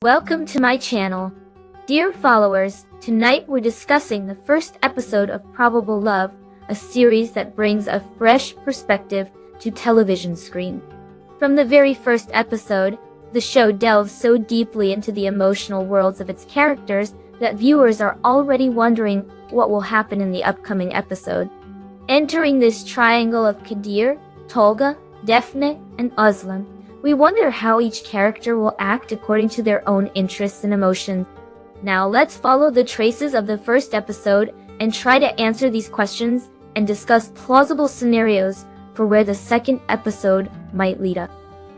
Welcome to my channel. Dear followers, tonight we're discussing the first episode of Probable Love, a series that brings a fresh perspective to television screen. From the very first episode, the show delves so deeply into the emotional worlds of its characters that viewers are already wondering what will happen in the upcoming episode. Entering this triangle of Kadir, Tolga, Defne, and Özlem, we wonder how each character will act according to their own interests and emotions. Now let's follow the traces of the first episode and try to answer these questions and discuss plausible scenarios for where the second episode might lead us.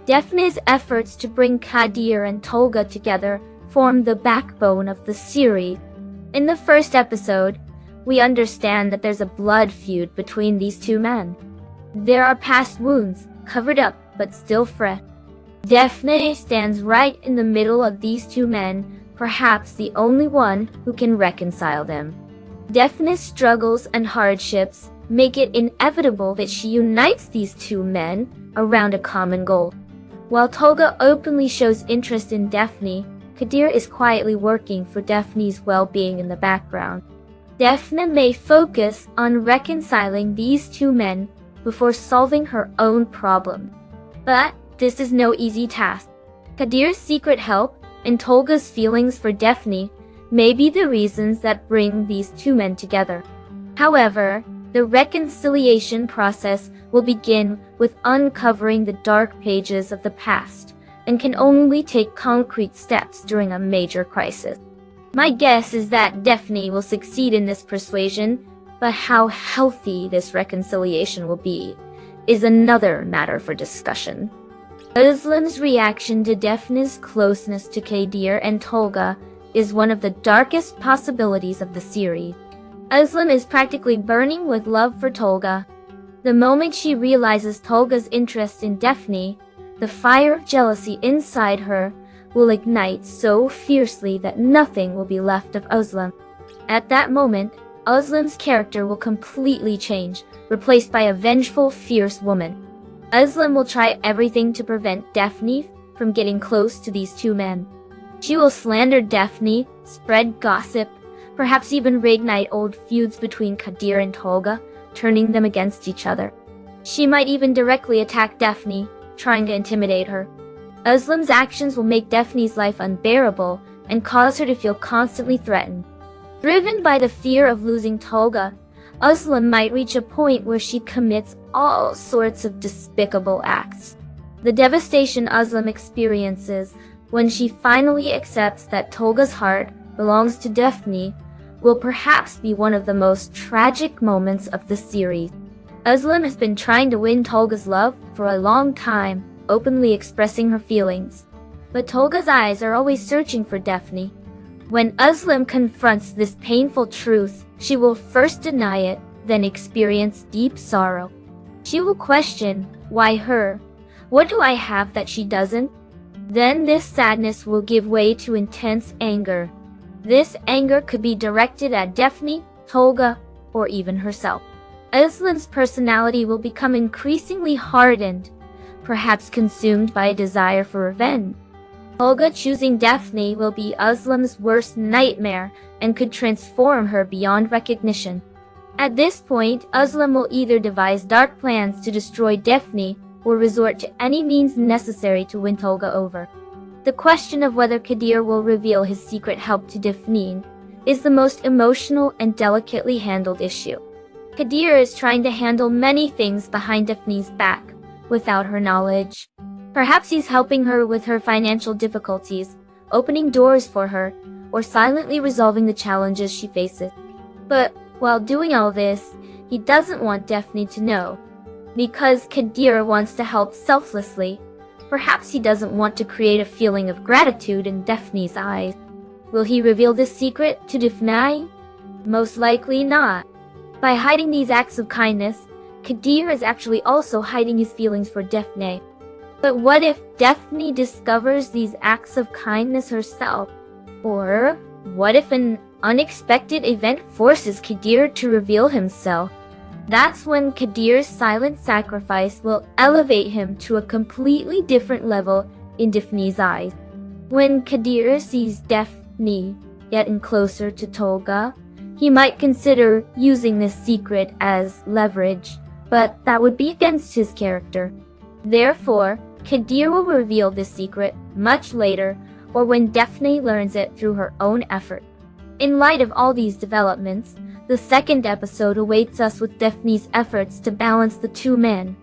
Defne's efforts to bring Kadir and Tolga together form the backbone of the series. In the first episode, we understand that there's a blood feud between these two men. There are past wounds, covered up but still fresh. Defne stands right in the middle of these two men, perhaps the only one who can reconcile them. Defne's struggles and hardships make it inevitable that she unites these two men around a common goal. While Tolga openly shows interest in Defne, Kadir is quietly working for Defne's well-being in the background. Defne may focus on reconciling these two men before solving her own problem. But this is no easy task. Kadir's secret help and Tolga's feelings for Defne may be the reasons that bring these two men together. However, the reconciliation process will begin with uncovering the dark pages of the past and can only take concrete steps during a major crisis. My guess is that Defne will succeed in this persuasion, but how healthy this reconciliation will be is another matter for discussion. Özlem's reaction to Defne's closeness to Kadir and Tolga is one of the darkest possibilities of the series. Özlem is practically burning with love for Tolga. The moment she realizes Tolga's interest in Defne, the fire of jealousy inside her will ignite so fiercely that nothing will be left of Özlem. At that moment, Özlem's character will completely change, replaced by a vengeful, fierce woman. Özlem will try everything to prevent Defne from getting close to these two men. She will slander Defne, spread gossip, perhaps even reignite old feuds between Kadir and Tolga, turning them against each other. She might even directly attack Defne, trying to intimidate her. Özlem's actions will make Defne's life unbearable and cause her to feel constantly threatened. Driven by the fear of losing Tolga, Özlem might reach a point where she commits all sorts of despicable acts. The devastation Özlem experiences when she finally accepts that Tolga's heart belongs to Defne will perhaps be one of the most tragic moments of the series. Özlem has been trying to win Tolga's love for a long time, openly expressing her feelings. But Tolga's eyes are always searching for Defne. When Özlem confronts this painful truth, she will first deny it, then experience deep sorrow. She will question, why her? What do I have that she doesn't? Then this sadness will give way to intense anger. This anger could be directed at Defne, Tolga, or even herself. Özlem's personality will become increasingly hardened, perhaps consumed by a desire for revenge. Tolga choosing Defne will be Özlem's worst nightmare and could transform her beyond recognition. At this point, Özlem will either devise dark plans to destroy Defne or resort to any means necessary to win Tolga over. The question of whether Kadir will reveal his secret help to Defne is the most emotional and delicately handled issue. Kadir is trying to handle many things behind Defne's back without her knowledge. Perhaps he's helping her with her financial difficulties, opening doors for her, or silently resolving the challenges she faces. But while doing all this, he doesn't want Defne to know. Because Kadir wants to help selflessly, perhaps he doesn't want to create a feeling of gratitude in Defne's eyes. Will he reveal this secret to Defne? Most likely not. By hiding these acts of kindness, Kadir is actually also hiding his feelings for Defne. But what if Defne discovers these acts of kindness herself? Or what if an unexpected event forces Kadir to reveal himself? That's when Kadir's silent sacrifice will elevate him to a completely different level in Defne's eyes. When Kadir sees Defne getting closer to Tolga, he might consider using this secret as leverage, but that would be against his character. Therefore, Kadir will reveal this secret much later, or when Defne learns it through her own effort. In light of all these developments, the second episode awaits us with Defne's efforts to balance the two men,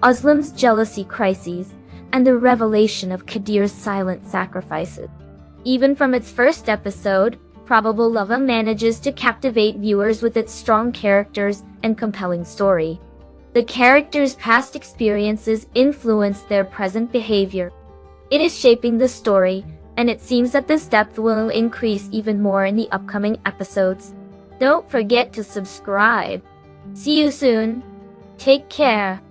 Özlem's jealousy crises, and the revelation of Kadir's silent sacrifices. Even from its first episode, Probable Love manages to captivate viewers with its strong characters and compelling story. The characters' past experiences influence their present behavior. It is shaping the story, and it seems that this depth will increase even more in the upcoming episodes. Don't forget to subscribe. See you soon. Take care.